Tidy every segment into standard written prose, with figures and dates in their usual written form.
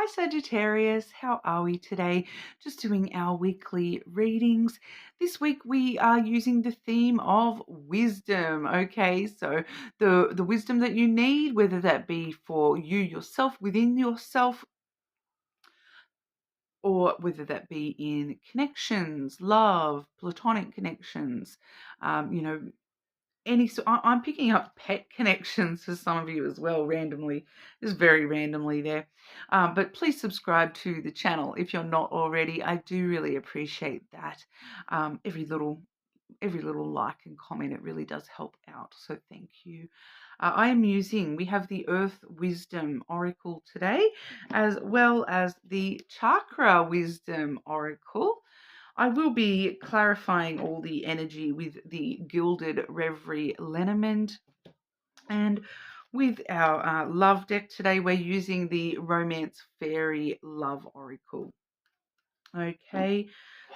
Hi Sagittarius, how are we today? Just doing our weekly readings. This week we are using the theme of wisdom. Okay, so the wisdom that you need, whether that be for you yourself, within yourself, or whether that be in connections, love, platonic connections, you know, so I'm picking up pet connections for some of you as well, randomly, just very randomly there. But please subscribe to the channel if you're not already. I do really appreciate that. Every little like and comment, it really does help out. So thank you. We have the Earth Wisdom Oracle today, as well as the Chakra Wisdom Oracle. I will be clarifying all the energy with the Gilded Reverie Lenormand. And with our love deck today, we're using the Romance Fairy Love Oracle. Okay,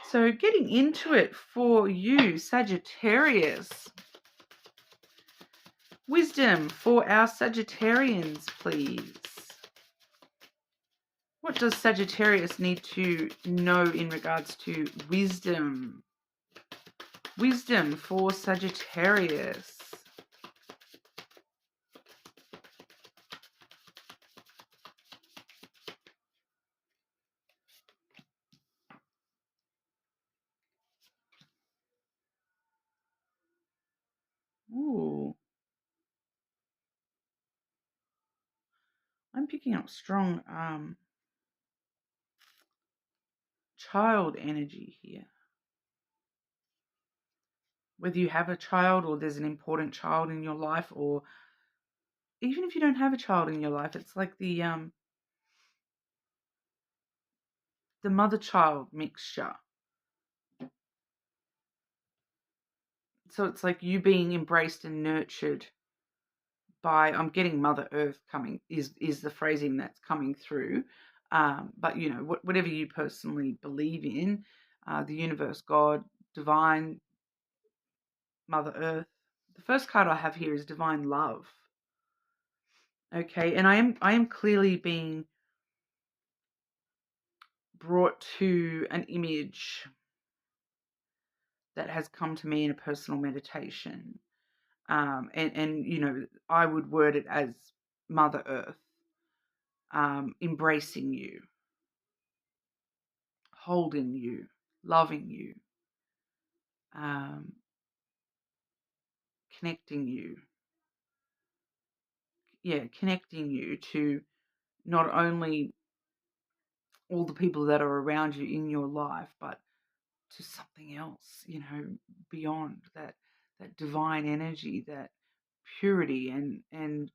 so getting into it for you, Sagittarius. Wisdom for our Sagittarians, please. What does Sagittarius need to know in regards to wisdom? Wisdom for Sagittarius. Ooh. I'm picking up strong child energy here. Whether you have a child or there's an important child in your life, or even if you don't have a child in your life, it's like the mother-child mixture. So it's like you being embraced and nurtured by, I'm getting Mother Earth coming, is the phrasing that's coming through. But, you know, whatever you personally believe in, the universe, God, divine, Mother Earth. The first card I have here is Divine Love. Okay, and I am clearly being brought to an image that has come to me in a personal meditation. And you know, I would word it as Mother Earth, embracing you, holding you, loving you, connecting you. Yeah, connecting you to not only all the people that are around you in your life, but to something else, you know, beyond that divine energy, that purity, and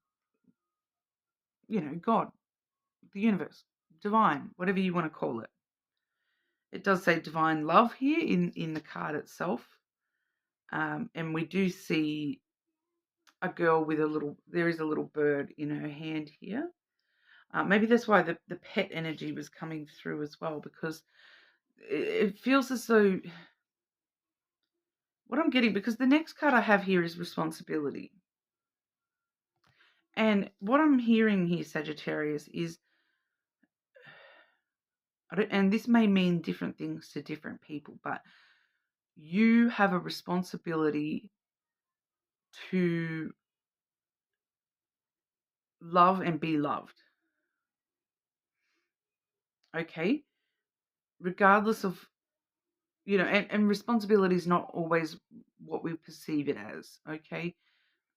you know, God, the universe, divine, whatever you want to call it. It does say divine love here in the card itself. And we do see a girl with there is a little bird in her hand here. Maybe that's why the pet energy was coming through as well, because it feels as though what I'm getting, because the next card I have here is responsibility. And what I'm hearing here, Sagittarius, is, and this may mean different things to different people, but you have a responsibility to love and be loved. Okay? Regardless of, you know, and responsibility is not always what we perceive it as. Okay?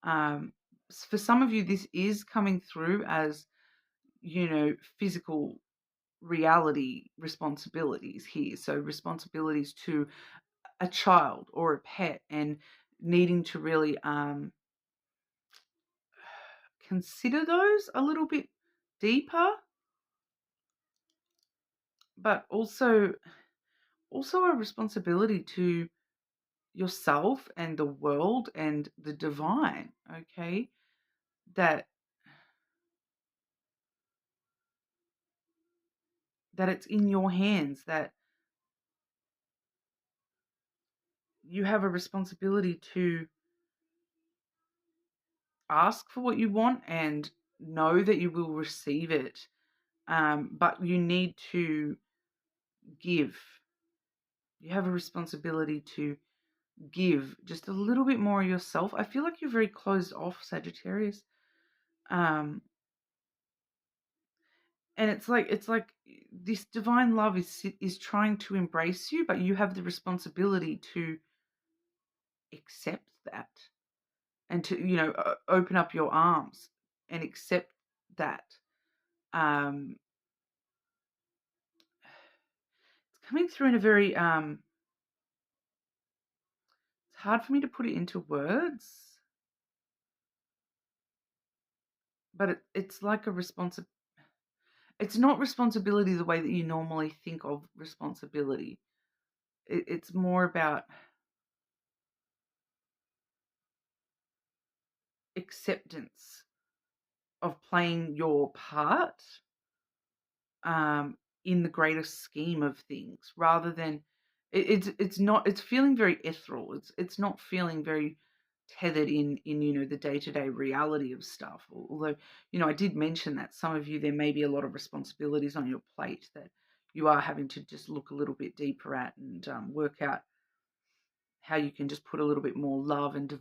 For some of you, this is coming through as, you know, physical reality responsibilities here. So responsibilities to a child or a pet, and needing to really consider those a little bit deeper, but also a responsibility to yourself and the world and the divine. Okay, that it's in your hands, that you have a responsibility to ask for what you want and know that you will receive it but you need to give. You have a responsibility to give just a little bit more of yourself. I feel like you're very closed off, Sagittarius. Um, and it's like this divine love is trying to embrace you, but you have the responsibility to accept that and to open up your arms and accept that. Um, it's coming through in a very it's hard for me to put it into words, but it's like a it's not responsibility the way that you normally think of responsibility. It's more about acceptance of playing your part in the greater scheme of things, rather than it's feeling very ethereal. It's not feeling very tethered in the day-to-day reality of stuff. Although I did mention that some of you, there may be a lot of responsibilities on your plate that you are having to just look a little bit deeper at and work out how you can just put a little bit more love and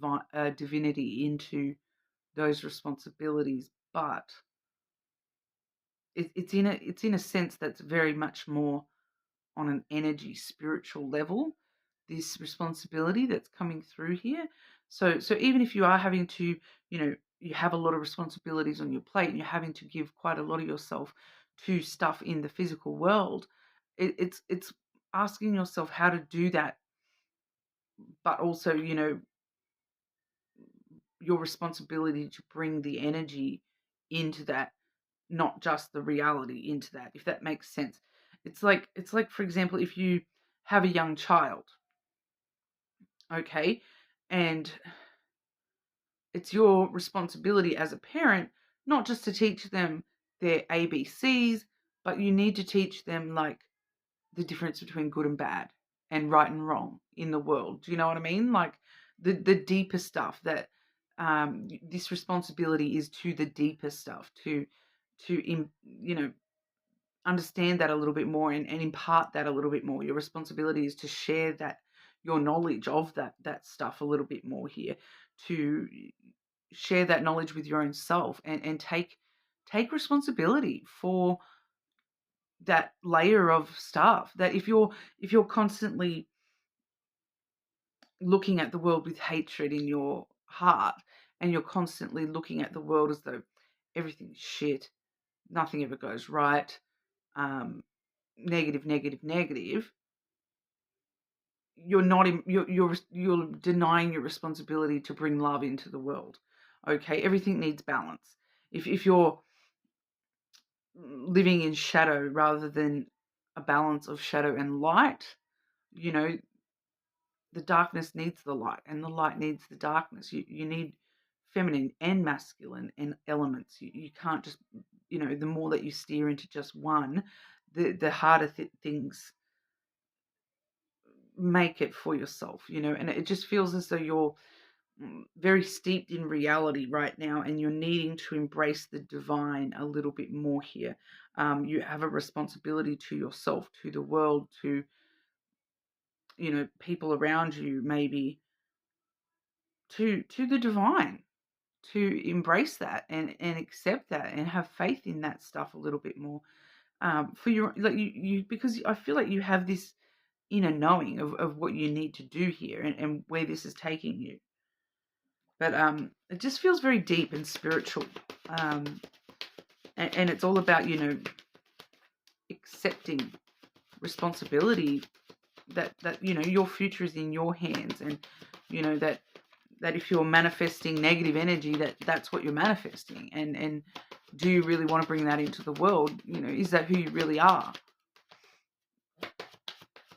divinity into those responsibilities. But it's in a sense that's very much more on an energy spiritual level, this responsibility that's coming through here. So even if you are having to, you have a lot of responsibilities on your plate and you're having to give quite a lot of yourself to stuff in the physical world, it's asking yourself how to do that, but also your responsibility to bring the energy into that, not just the reality into that, if that makes sense. It's like for example, if you have a young child, okay, and it's your responsibility as a parent not just to teach them their ABCs, but you need to teach them like the difference between good and bad and right and wrong in the world. Do you know what I mean? Like the deeper stuff that this responsibility is to the deeper stuff, to understand that a little bit more and impart that a little bit more. Your responsibility is to share that, your knowledge of that stuff a little bit more here, to share that knowledge with your own self and take responsibility for that layer of stuff. That if you're constantly looking at the world with hatred in your heart, and you're constantly looking at the world as though everything's shit, nothing ever goes right, negative, negative, negative, you're not you're denying your responsibility to bring love into the world. Okay, everything needs balance. If you're living in shadow rather than a balance of shadow and light, the darkness needs the light and the light needs the darkness. You need feminine and masculine and elements. You can't just, the more that you steer into just one, the harder things make it for yourself, and it just feels as though you're very steeped in reality right now, and you're needing to embrace the divine a little bit more here. You have a responsibility to yourself, to the world, to people around you, maybe to the divine, to embrace that and accept that and have faith in that stuff a little bit more, for your, like, you because I feel like you have this inner knowing of what you need to do here and where this is taking you. But it just feels very deep and spiritual, and it's all about accepting responsibility, that your future is in your hands, and that if you're manifesting negative energy, that's what you're manifesting, and do you really want to bring that into the world? Is that who you really are?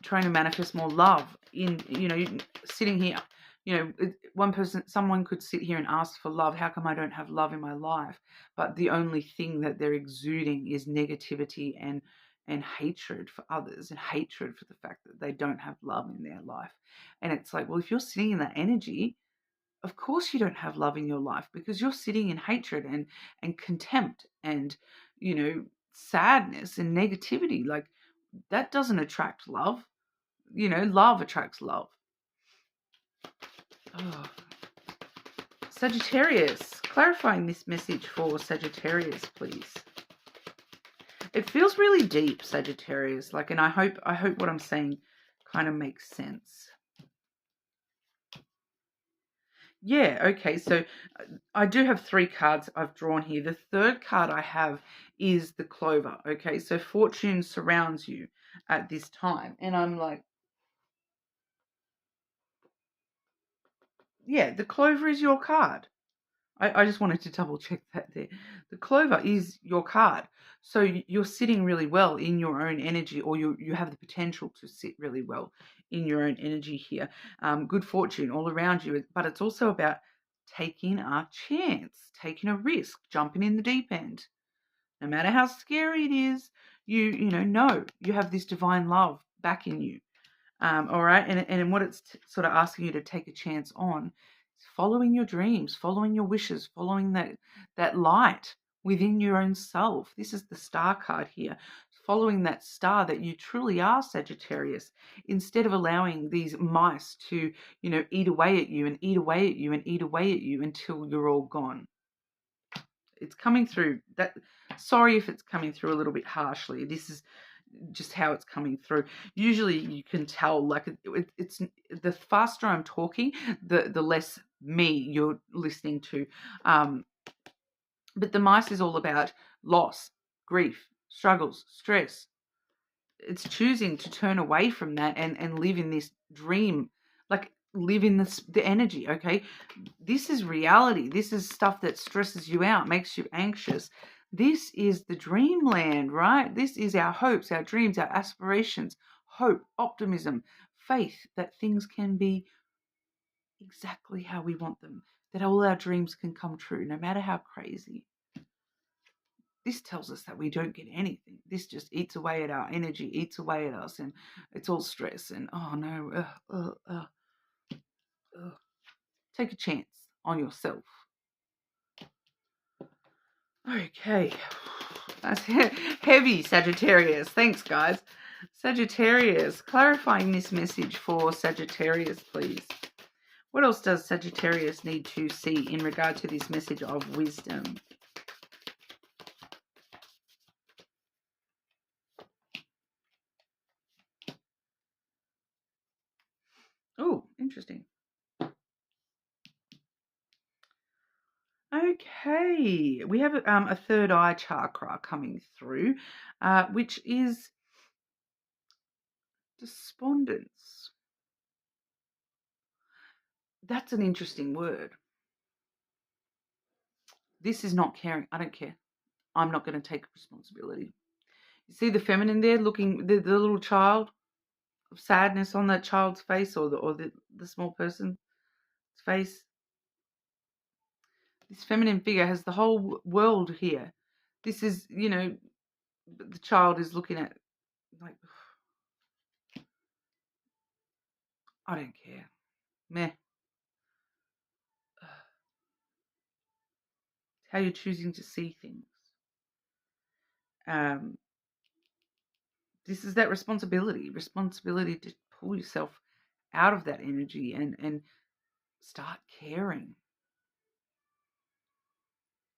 Trying to manifest more love in, sitting here, someone could sit here and ask for love. How come I don't have love in my life? But the only thing that they're exuding is negativity and hatred for others, and hatred for the fact that they don't have love in their life. And it's like, well, if you're sitting in that energy, of course you don't have love in your life, because you're sitting in hatred and contempt and sadness and negativity. Like, that doesn't attract love. Love attracts love. Oh. Sagittarius, clarifying this message for Sagittarius, please. It feels really deep, Sagittarius. Like, and I hope what I'm saying kind of makes sense. Yeah, okay, so I do have 3 cards I've drawn here. The third card I have is the clover, okay? So fortune surrounds you at this time. And I'm like, yeah, the clover is your card. I just wanted to double check that there. The clover is your card. So you're sitting really well in your own energy, or you have the potential to sit really well in your own energy here. Good fortune all around you. But it's also about taking a chance, taking a risk, jumping in the deep end. No matter how scary it is, you know you have this divine love back in you. All right, and what it's sort of asking you to take a chance on is following your dreams, following your wishes, following that light within your own self. This is the star card here, following that star that you truly are, Sagittarius, instead of allowing these mice to, eat away at you and eat away at you and eat away at you until you're all gone. It's coming through that. Sorry if it's coming through a little bit harshly. This is just how it's coming through. Usually you can tell, like, it's the faster I'm talking, the less me you're listening to. But the mice is all about loss, grief, struggles, stress. It's choosing to turn away from that and live in this dream, like live in the energy, okay? This is reality. This is stuff that stresses you out, makes you anxious. This is the dreamland, right? This is our hopes, our dreams, our aspirations, hope, optimism, faith that things can be exactly how we want them, that all our dreams can come true, no matter how crazy. This tells us that we don't get anything. This just eats away at our energy, eats away at us, and it's all stress and, oh no, take a chance on yourself. Okay, that's heavy, Sagittarius. Thanks, guys. Sagittarius, clarifying this message for Sagittarius, please. What else does Sagittarius need to see in regard to this message of wisdom? Oh, interesting. Okay, we have a third eye chakra coming through, which is despondence. That's an interesting word. This is not caring. I don't care. I'm not going to take responsibility. You see the feminine there, looking the little child, of sadness on that child's face, or the small person's face. This feminine figure has the whole world here. This is, the child is looking at, like, I don't care. Meh. How you're choosing to see things. This is that responsibility to pull yourself out of that energy and start caring.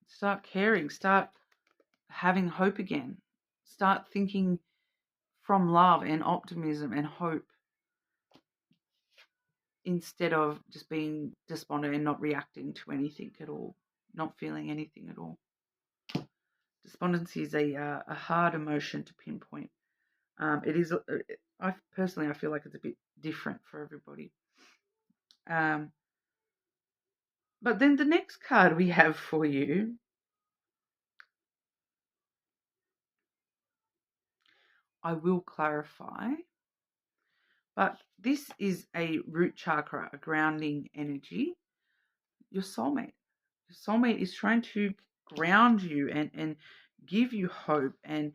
Start caring. Start having hope again. Start thinking from love and optimism and hope, instead of just being despondent and not reacting to anything at all, not feeling anything at all. Despondency is a hard emotion to pinpoint. It is. I feel like it's a bit different for everybody. But then the next card we have for you, I will clarify, but this is a root chakra, a grounding energy. Your soulmate. Your soulmate is trying to ground you and give you hope. And,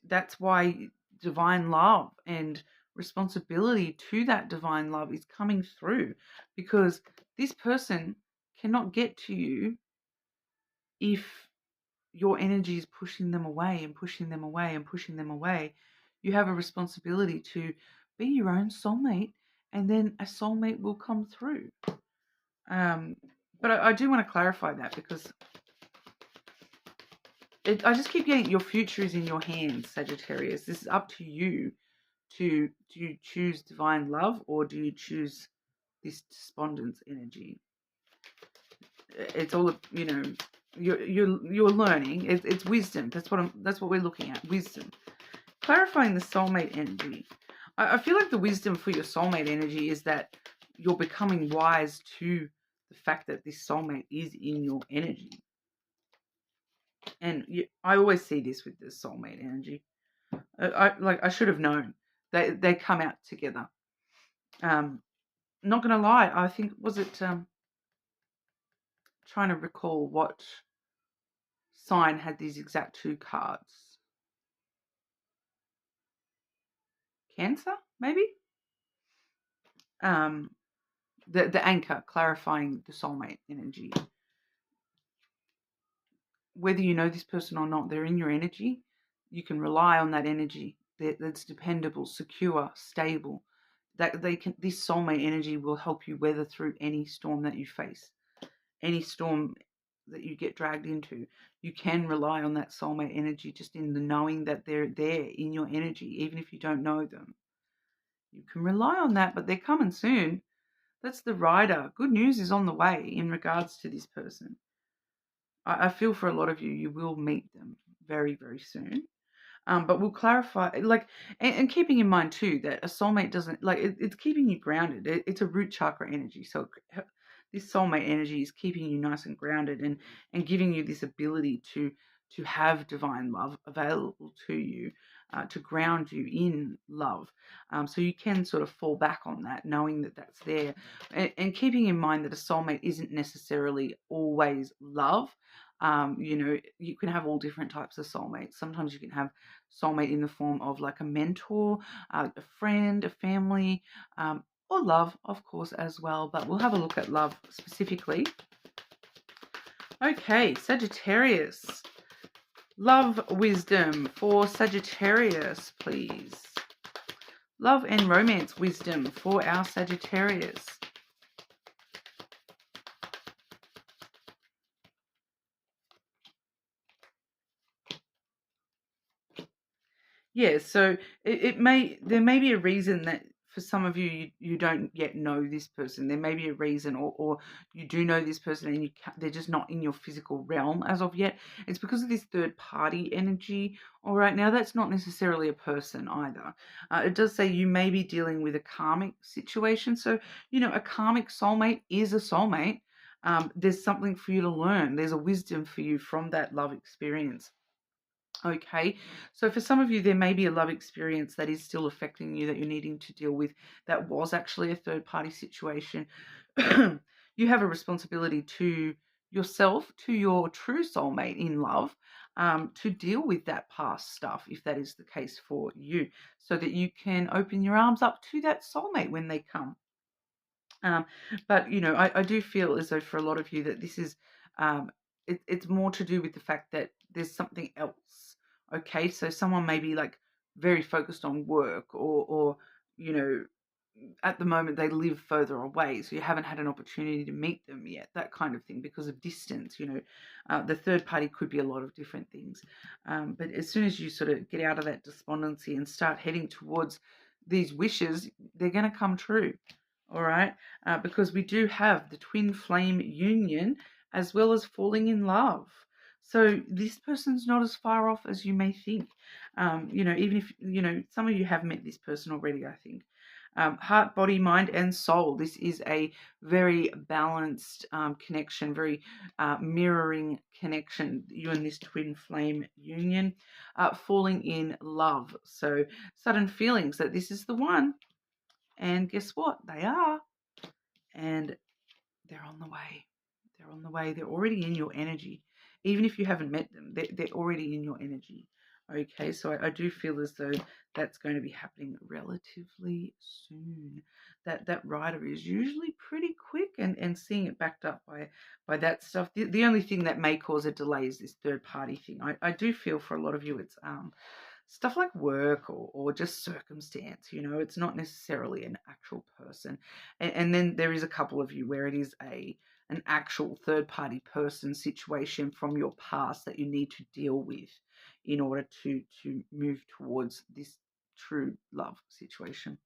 that's why divine love and responsibility to that divine love is coming through, because this person cannot get to you if your energy is pushing them away and pushing them away and pushing them away, you have a responsibility to be your own soulmate, and then a soulmate will come through. But I do want to clarify that, because I just keep getting your future is in your hands, Sagittarius. This is up to you. Do you choose divine love, or do you choose this despondence energy? It's all, you know, you're learning. It's wisdom. That's what we're looking at. Wisdom. Clarifying the soulmate energy. I feel like the wisdom for your soulmate energy is that you're becoming wise to the fact that this soulmate is in your energy. And I always see this with the soulmate energy. I should have known. They come out together. Not gonna lie, I think, was it trying to recall what sign had these exact two cards. Cancer, maybe? The anchor, clarifying the soulmate energy. Whether you know this person or not, they're in your energy. You can rely on that energy. That's dependable, secure, stable. That this soulmate energy will help you weather through any storm that you face, any storm that you get dragged into. You can rely on that soulmate energy, just in the knowing that they're there in your energy, even if you don't know them. You can rely on that, but they're coming soon. That's the rider. Good news is on the way in regards to this person. I feel for a lot of you, you will meet them very, very soon. But we'll clarify, and keeping in mind too that a soulmate doesn't, it's keeping you grounded. It's a root chakra energy. So this soulmate energy is keeping you nice and grounded, and giving you this ability to have divine love available to you, to ground you in love. So you can sort of fall back on that, knowing that that's there, and keeping in mind that a soulmate isn't necessarily always love. You can have all different types of soulmates. Sometimes you can have soulmate in the form of like a mentor, a friend, a family, or love, of course, as well. But we'll have a look at love specifically. Okay, Sagittarius. Love wisdom for Sagittarius, please. Love and romance wisdom for our Sagittarius. Yeah, so there may be a reason that for some of you don't yet know this person. There may be a reason, or you do know this person and they're just not in your physical realm as of yet. It's because of this third party energy. All right, now that's not necessarily a person either. It does say you may be dealing with a karmic situation. So, a karmic soulmate is a soulmate. There's something for you to learn. There's a wisdom for you from that love experience. Okay, so for some of you, there may be a love experience that is still affecting you that you're needing to deal with. That was actually a third party situation. You have a responsibility to yourself, to your true soulmate in love, to deal with that past stuff, if that is the case for you, so that you can open your arms up to that soulmate when they come. But I do feel as though for a lot of you that this is it's more to do with the fact that there's something else. Okay, so someone may be like very focused on work, or at the moment they live further away, so you haven't had an opportunity to meet them yet, that kind of thing, because of distance. The third party could be a lot of different things, but as soon as you sort of get out of that despondency and start heading towards these wishes, they're going to come true. All right, because we do have the twin flame union as well as falling in love. So this person's not as far off as you may think. Even if, some of you have met this person already, I think. Heart, body, mind, and soul. This is a very balanced connection, very mirroring connection, you and this twin flame union, falling in love. So sudden feelings that this is the one. And guess what? They are. And they're on the way. They're on the way. They're already in your energy. Even if you haven't met them, they're already in your energy. Okay, so I do feel as though that's going to be happening relatively soon. That rider is usually pretty quick, and seeing it backed up by that stuff. The only thing that may cause a delay is this third party thing. I do feel for a lot of you it's stuff like work or just circumstance. It's not necessarily an actual person. And then there is a couple of you where it is an actual third party person situation from your past that you need to deal with in order to move towards this true love situation.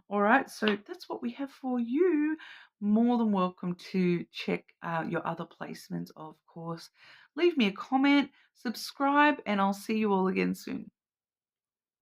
All right, so that's what we have for you. More than welcome to check out your other placements, of course. Leave me a comment, subscribe, and I'll see you all again soon.